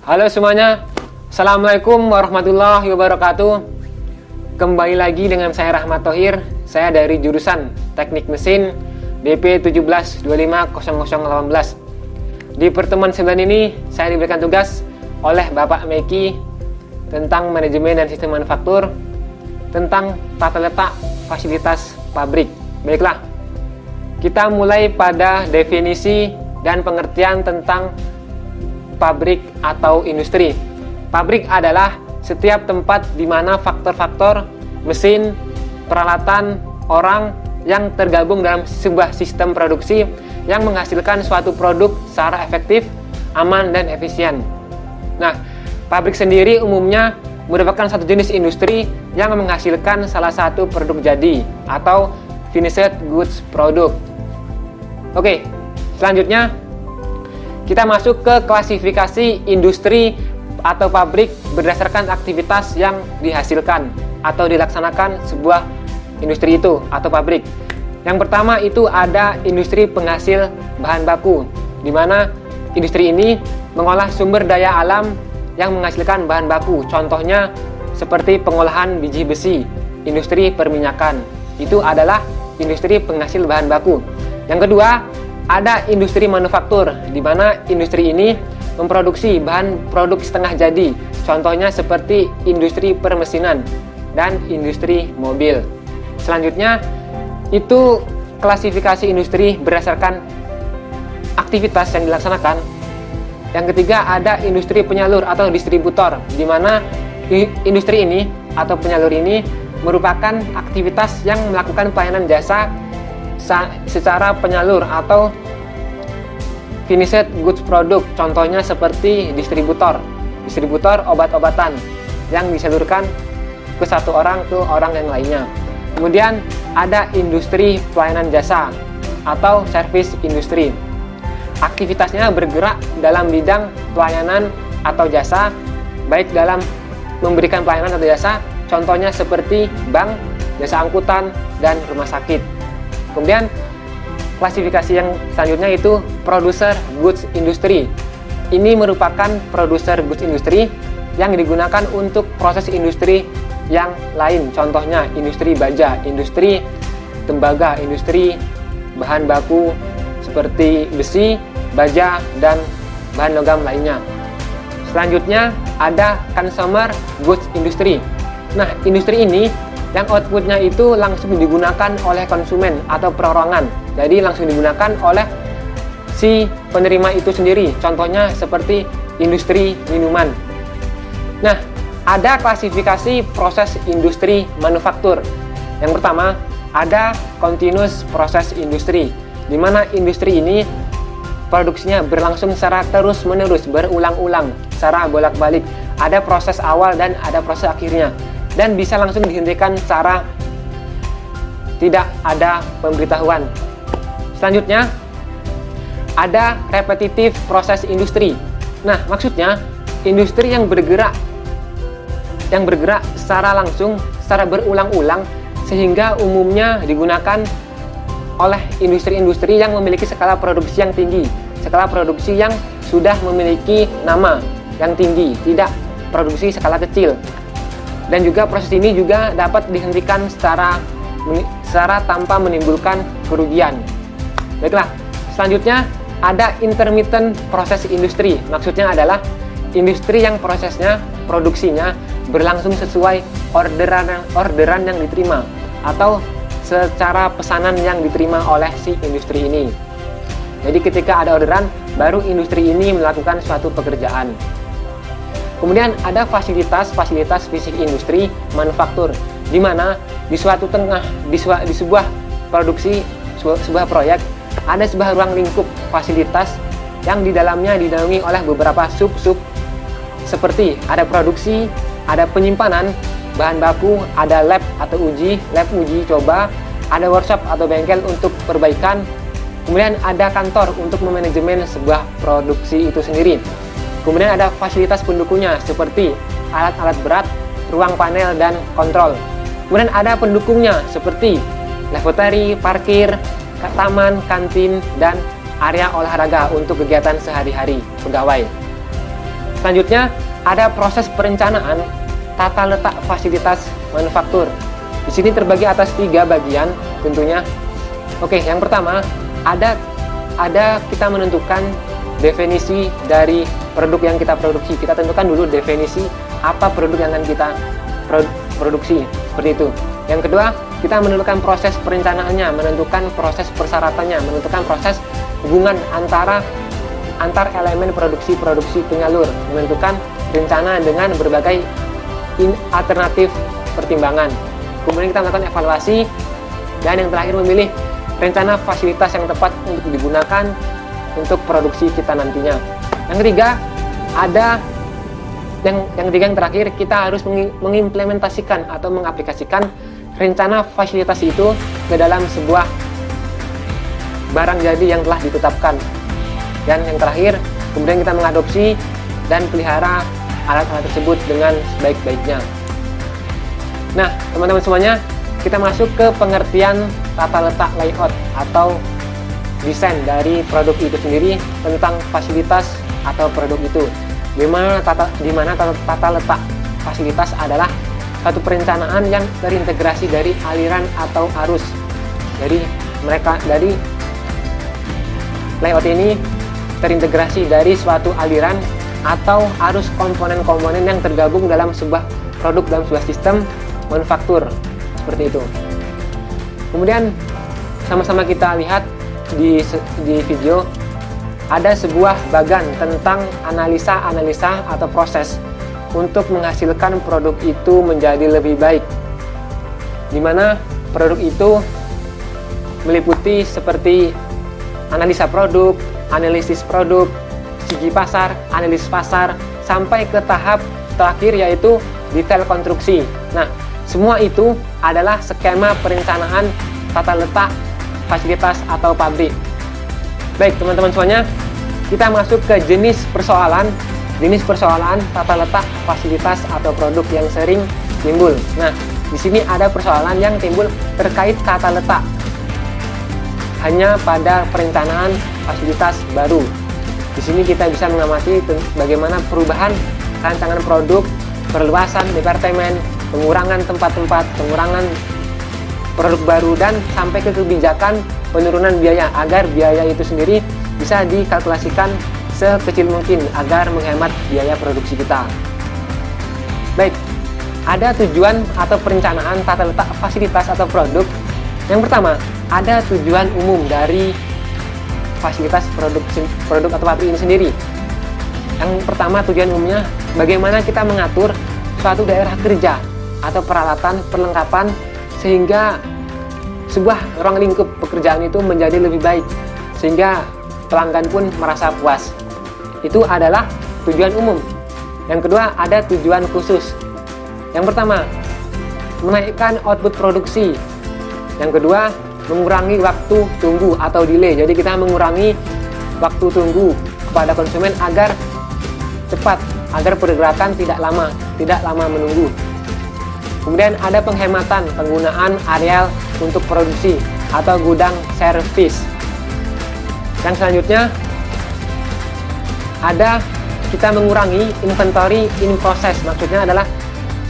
Halo semuanya, Assalamualaikum warahmatullahi wabarakatuh. Kembali lagi dengan saya Rahmat Thohir. Saya dari jurusan Teknik Mesin DP 17250018. Di pertemuan 9 ini saya diberikan tugas oleh Bapak Meki tentang manajemen dan sistem manufaktur, tentang tata letak fasilitas pabrik. Baiklah, kita mulai pada definisi dan pengertian tentang pabrik atau industri. Pabrik adalah setiap tempat di mana faktor-faktor, mesin, peralatan, orang yang tergabung dalam sebuah sistem produksi yang menghasilkan suatu produk secara efektif, aman, dan efisien. Nah, pabrik sendiri umumnya merupakan satu jenis industri yang menghasilkan salah satu produk jadi atau finished goods product. Oke, selanjutnya kita masuk ke klasifikasi industri atau pabrik berdasarkan aktivitas yang dihasilkan atau dilaksanakan sebuah industri itu atau pabrik. Yang pertama itu ada industri penghasil bahan baku, di mana industri ini mengolah sumber daya alam yang menghasilkan bahan baku. Contohnya seperti pengolahan biji besi, industri perminyakan. Itu adalah industri penghasil bahan baku. Yang kedua, ada industri manufaktur, di mana industri ini memproduksi bahan produk setengah jadi. Contohnya seperti industri permesinan dan industri mobil. Selanjutnya, itu klasifikasi industri berdasarkan aktivitas yang dilaksanakan. Yang ketiga, ada industri penyalur atau distributor, di mana industri ini atau penyalur ini merupakan aktivitas yang melakukan pelayanan jasa secara penyalur atau finished goods product. Contohnya seperti distributor obat-obatan yang disalurkan ke satu orang ke orang yang lainnya. Kemudian ada industri pelayanan jasa atau service industry. Aktivitasnya bergerak dalam bidang pelayanan atau jasa, baik dalam memberikan pelayanan atau jasa, contohnya seperti bank, jasa angkutan, dan rumah sakit. Kemudian klasifikasi yang selanjutnya itu producer goods industry. Ini merupakan producer goods industry yang digunakan untuk proses industri yang lain. Contohnya industri baja, industri tembaga, industri bahan baku seperti besi, baja, dan bahan logam lainnya. Selanjutnya ada consumer goods industry. Nah, industri ini yang outputnya itu langsung digunakan oleh konsumen atau perorangan. Jadi langsung digunakan oleh si penerima itu sendiri. Contohnya seperti industri minuman. Nah, ada klasifikasi proses industri manufaktur. Yang pertama, ada continuous process industry, di mana industri ini produksinya berlangsung secara terus-menerus, berulang-ulang, secara bolak-balik. Ada proses awal dan ada proses akhirnya, dan bisa langsung dihentikan secara tidak ada pemberitahuan. Selanjutnya, ada repetitive proses industri. Nah, maksudnya industri yang bergerak secara langsung, secara berulang-ulang, sehingga umumnya digunakan oleh industri-industri yang memiliki skala produksi yang tinggi, skala produksi yang sudah memiliki nama yang tinggi, tidak produksi skala kecil. Dan juga proses ini juga dapat dihentikan secara tanpa menimbulkan kerugian. Baiklah, selanjutnya ada intermittent proses industri. Maksudnya adalah industri yang prosesnya, produksinya berlangsung sesuai orderan yang diterima atau secara pesanan yang diterima oleh si industri ini. Jadi ketika ada orderan, baru industri ini melakukan suatu pekerjaan. Kemudian ada fasilitas fisik industri manufaktur, di mana di sebuah produksi, sebuah proyek, ada sebuah ruang lingkup fasilitas yang di dalamnya dinaungi oleh beberapa sub-sub, seperti ada produksi, ada penyimpanan bahan baku, ada lab uji coba, ada workshop atau bengkel untuk perbaikan, kemudian ada kantor untuk memanajemen sebuah produksi itu sendiri. Kemudian ada fasilitas pendukungnya seperti alat-alat berat, ruang panel, dan kontrol. Kemudian ada pendukungnya seperti lavatory, parkir, taman, kantin, dan area olahraga untuk kegiatan sehari-hari pegawai. Selanjutnya, ada proses perencanaan tata letak fasilitas manufaktur. Di sini terbagi atas 3 bagian tentunya. Oke, yang pertama ada kita menentukan definisi dari produk yang kita produksi. Kita tentukan dulu definisi apa produk yang akan kita produksi, seperti itu. Yang kedua, kita menentukan proses perencanaannya, menentukan proses persyaratannya, menentukan proses hubungan antar elemen produksi penyalur, menentukan rencana dengan berbagai alternatif pertimbangan. Kemudian kita melakukan evaluasi, dan yang terakhir memilih rencana fasilitas yang tepat untuk digunakan untuk produksi kita nantinya. Yang ketiga, yang terakhir, kita harus mengimplementasikan atau mengaplikasikan rencana fasilitas itu ke dalam sebuah barang jadi yang telah ditetapkan. Dan yang terakhir, kemudian kita mengadopsi dan pelihara alat-alat tersebut dengan sebaik-baiknya. Nah, teman-teman semuanya, kita masuk ke pengertian tata letak layout atau desain dari produk itu sendiri, tentang fasilitas atau produk itu. Di mana tata letak fasilitas adalah satu perencanaan yang terintegrasi dari aliran atau arus. Dari layout ini terintegrasi dari suatu aliran atau arus komponen-komponen yang tergabung dalam sebuah produk dalam sebuah sistem manufaktur, seperti itu. Kemudian sama-sama kita lihat di video, ada sebuah bagan tentang analisa atau proses untuk menghasilkan produk itu menjadi lebih baik, di mana produk itu meliputi seperti analisa produk, analisis produk, segi pasar, analisis pasar, sampai ke tahap terakhir yaitu detail konstruksi. Nah, semua itu adalah skema perencanaan tata letak fasilitas atau pabrik. Baik, teman-teman semuanya, kita masuk ke jenis persoalan tata letak fasilitas atau produk yang sering timbul. Nah, di sini ada persoalan yang timbul terkait tata letak hanya pada perencanaan fasilitas baru. Di sini kita bisa mengamati bagaimana perubahan rancangan produk, perluasan departemen, pengurangan tempat-tempat, pengurangan produk baru, dan sampai ke kebijakan penurunan biaya agar biaya itu sendiri bisa dikalkulasikan sekecil mungkin agar menghemat biaya produksi kita. Baik, ada tujuan atau perencanaan tata letak fasilitas atau produk. Yang pertama, ada tujuan umum dari fasilitas produk atau pabrik ini sendiri. Yang pertama, tujuan umumnya bagaimana kita mengatur suatu daerah kerja atau peralatan perlengkapan sehingga sebuah ruang lingkup pekerjaan itu menjadi lebih baik, sehingga pelanggan pun merasa puas. Itu adalah tujuan umum. Yang kedua, ada tujuan khusus. Yang pertama, menaikkan output produksi. Yang kedua, mengurangi waktu tunggu atau delay. Jadi kita mengurangi waktu tunggu kepada konsumen agar cepat, agar pergerakan tidak lama menunggu. Kemudian ada penghematan penggunaan areal untuk produksi atau gudang servis. Yang selanjutnya ada kita mengurangi inventory in process. Maksudnya adalah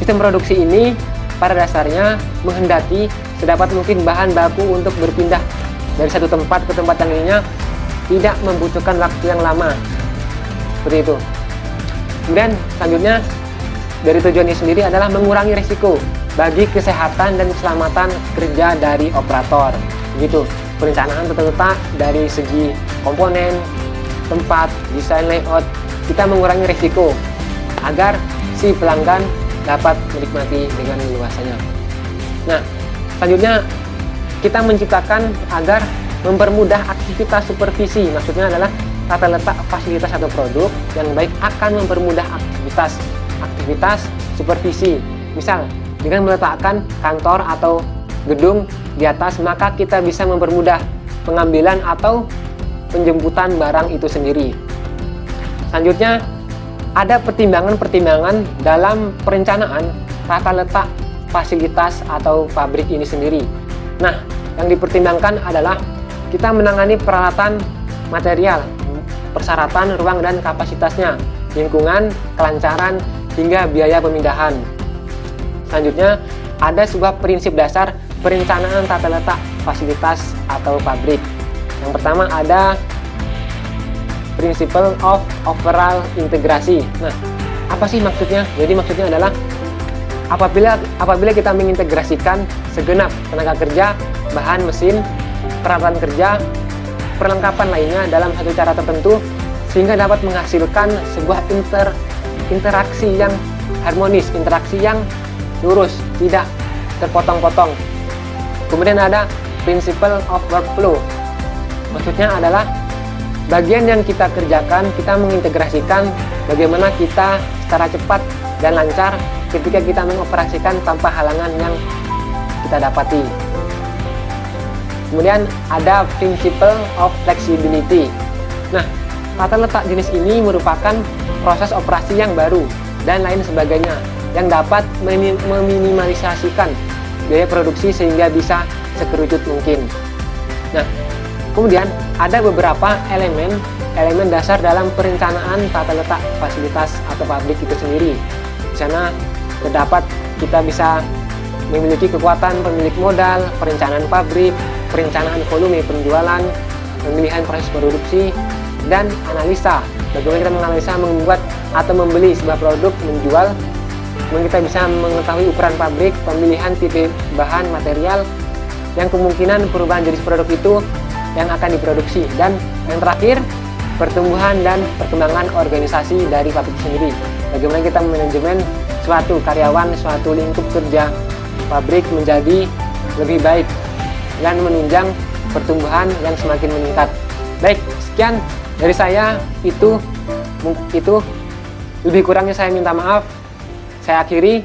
sistem produksi ini pada dasarnya menghendaki sedapat mungkin bahan baku untuk berpindah dari satu tempat ke tempat yang lainnya tidak membutuhkan waktu yang lama, seperti itu. Kemudian selanjutnya dari tujuannya sendiri adalah mengurangi risiko bagi kesehatan dan keselamatan kerja dari operator. Begitu perencanaan tata letak dari segi komponen, tempat, desain layout, kita mengurangi risiko agar si pelanggan dapat menikmati dengan leluasanya. Nah, selanjutnya kita menciptakan agar mempermudah aktivitas supervisi. Maksudnya adalah tata letak fasilitas atau produk yang baik akan mempermudah aktivitas supervisi. Misal, dengan meletakkan kantor atau gedung di atas, maka kita bisa mempermudah pengambilan atau penjemputan barang itu sendiri. Selanjutnya, ada pertimbangan-pertimbangan dalam perencanaan tata letak fasilitas atau pabrik ini sendiri. Nah, yang dipertimbangkan adalah kita menangani peralatan material, persyaratan ruang dan kapasitasnya. lingkungan, kelancaran, hingga biaya pemindahan. Selanjutnya, ada sebuah prinsip dasar perencanaan tata letak fasilitas atau pabrik. Yang pertama ada Principle of Overall Integrasi. Nah, apa sih maksudnya? Jadi maksudnya adalah apabila kita mengintegrasikan segenap tenaga kerja, bahan mesin, peralatan kerja, perlengkapan lainnya dalam satu cara tertentu, sehingga dapat menghasilkan sebuah interaksi yang harmonis, interaksi yang lurus, tidak terpotong-potong. Kemudian ada Principle of Workflow. Maksudnya adalah bagian yang kita kerjakan, kita mengintegrasikan bagaimana kita secara cepat dan lancar ketika kita mengoperasikan tanpa halangan yang kita dapati. Kemudian ada Principle of Flexibility. Nah, tata letak jenis ini merupakan proses operasi yang baru dan lain sebagainya yang dapat meminimalisasikan biaya produksi sehingga bisa sekerucut mungkin. Nah, kemudian ada beberapa elemen dasar dalam perencanaan tata letak fasilitas atau pabrik itu sendiri. Di sana terdapat kita bisa memiliki kekuatan pemilik modal, perencanaan pabrik, perencanaan volume penjualan, pemilihan proses produksi, dan analisa. Bagaimana kita menganalisa, membuat atau membeli sebuah produk, menjual. Kemudian kita bisa mengetahui ukuran pabrik, pemilihan tipe bahan material, yang kemungkinan perubahan jenis produk itu yang akan diproduksi. Dan yang terakhir, pertumbuhan dan perkembangan organisasi dari pabrik sendiri. Bagaimana kita manajemen suatu karyawan, suatu lingkup kerja pabrik menjadi lebih baik dan menunjang pertumbuhan yang semakin meningkat. Baik, sekian dari saya. Itu lebih kurangnya saya minta maaf. Saya akhiri.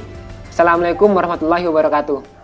Assalamualaikum warahmatullahi wabarakatuh.